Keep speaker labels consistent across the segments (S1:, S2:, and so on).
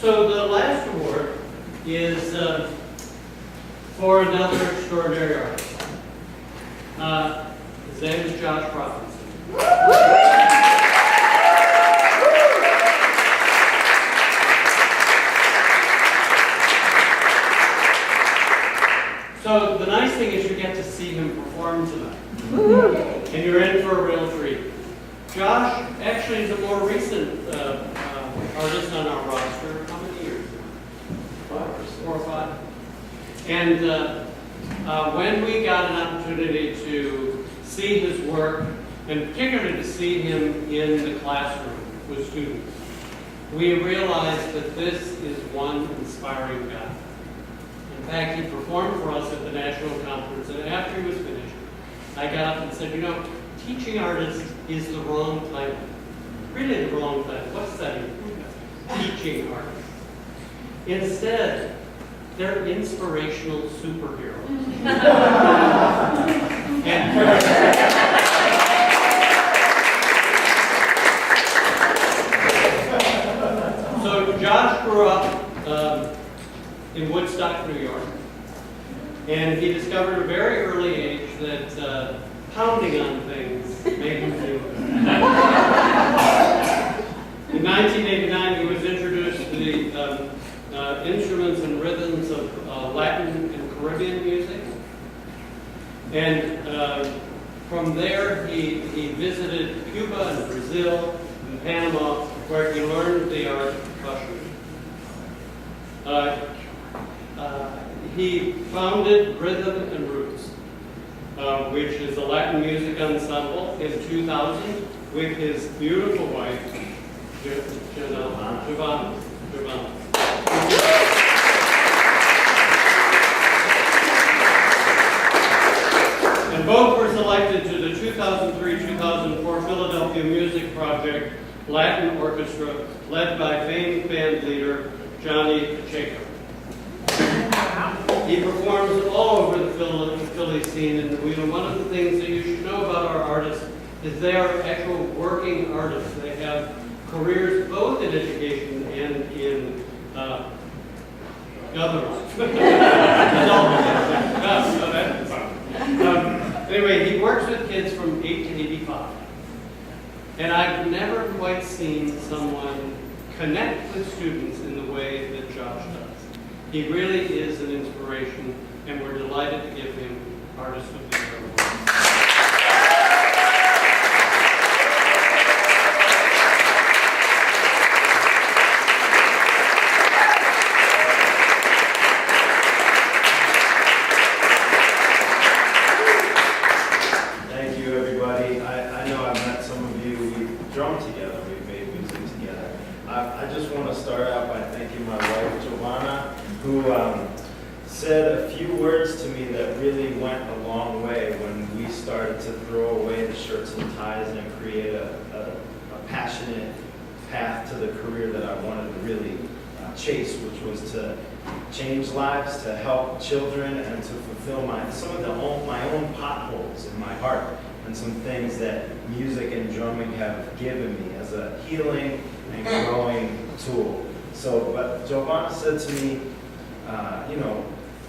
S1: So the last award is for another extraordinary artist. His name is Josh Robinson. So the nice thing is you get to see him perform tonight. And you're in for a real treat. Josh actually is a more recent artist on our roster. How many years? 4 or 5. And when we got an opportunity to see his work, and particularly to see him in the classroom with students, we realized that this is one inspiring guy. In fact, he performed for us at the national conference, and after he was finished, I got up and said, you know, teaching artists is the wrong title. Really the wrong title. What's that even? Teaching artists. Instead, they're inspirational superheroes. So Josh grew up in Woodstock, New York, and he discovered at a very early age that pounding on things made him feel good. In 1989, he was introduced to the instruments and rhythms of Latin and Caribbean music. And from there, he visited Cuba and Brazil and Panama, where he learned the art of percussion. He founded Rhythm and Roots, which is a Latin music ensemble, in 2000 with his beautiful wife, Giovanna. And both were selected to the 2003-2004 Philadelphia Music Project Latin Orchestra, led by famed band leader Johnny Pacheco. He performs all over the Philly scene, and one of the things that you should know about our artists is they are actual working artists. They have careers both in education and in other life. Anyway, he works with kids from 8 to 85. And I've never quite seen someone connect with students in the way that Josh does. He really is an inspiration, and we're delighted to give him Artist of the Year award.
S2: Thank you, everybody. I know I've met some of you. We've drummed together. We've made music together. I just want to start out by thanking my wife, Giovanna, who said a few words to me that really went a long way when we started to throw away the shirts and ties and create a passionate path to the career that I wanted to really chase, which was to change lives, to help children, and to fulfill my own potholes in my heart, and some things that music and drumming have given me as a healing and growing tool. So, but Giovanna said to me, you know,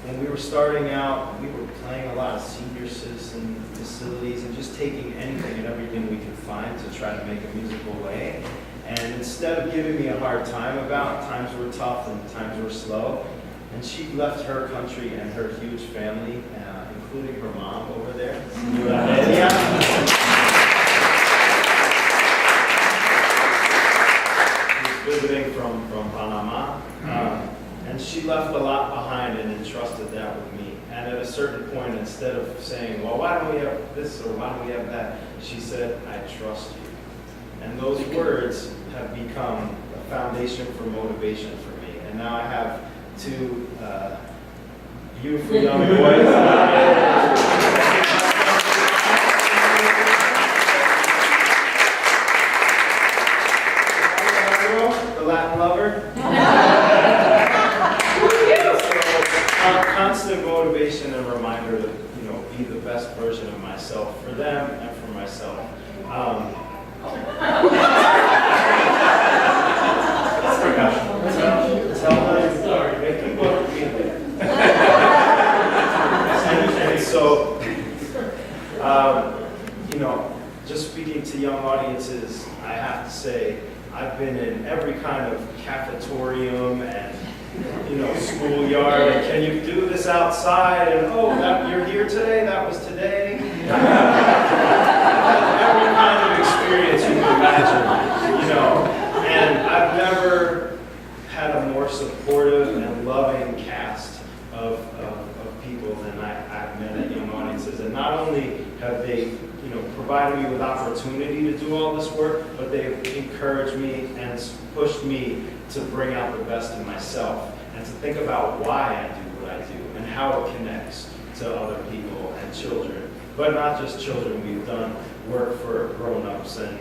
S2: when we were starting out, we were playing a lot of senior citizen facilities and just taking anything and everything we could find to try to make a musical way. And instead of giving me a hard time about times were tough and times were slow, and she left her country and her huge family, including her mom over there. She's visiting from Panama. And she left a lot behind and entrusted that with me. And at a certain point, instead of saying, well, why don't we have this or why don't we have that, she said, I trust you. And those words have become a foundation for motivation for me. And now I have two beautiful young boys. The Latin lover. Constant motivation and reminder to, be the best version of myself for them and for myself. to young audiences, I have to say, I've been in every kind of cafetorium and, schoolyard, and can you do this outside? And, you're here today, that was today. Every kind of experience you can imagine, and I've never had a more supportive and loving cast of people than I've met at Young Audiences. And not only have they provided me with opportunity to do all this work, but they've encouraged me and pushed me to bring out the best in myself and to think about why I do what I do and how it connects to other people and children. But not just children, we've done work for grown-ups and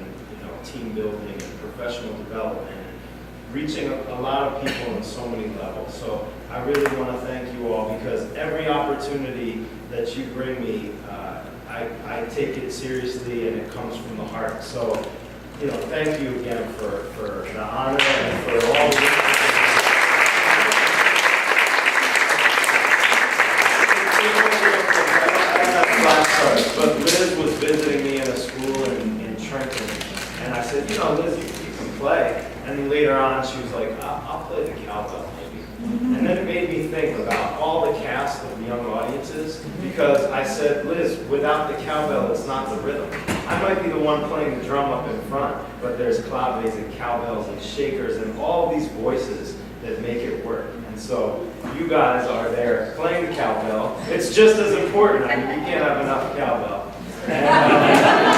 S2: team building and professional development and reaching a lot of people on so many levels. So I really want to thank you all, because every opportunity that you bring me, I take it seriously and it comes from the heart. So, thank you again for the honor and for all the But Liz was visiting me in a school in Trenton, and I said, Liz, you can play. And later on, she was like, I'll play the cowbell maybe. And then it made me think about all the cast of Young Audiences, because I said, Liz, without the cowbell, it's not the rhythm. I might be the one playing the drum up in front, but there's claves and cowbells and shakers and all these voices that make it work. And so you guys are there playing the cowbell. It's just as important. I mean, you can't have enough cowbell. And,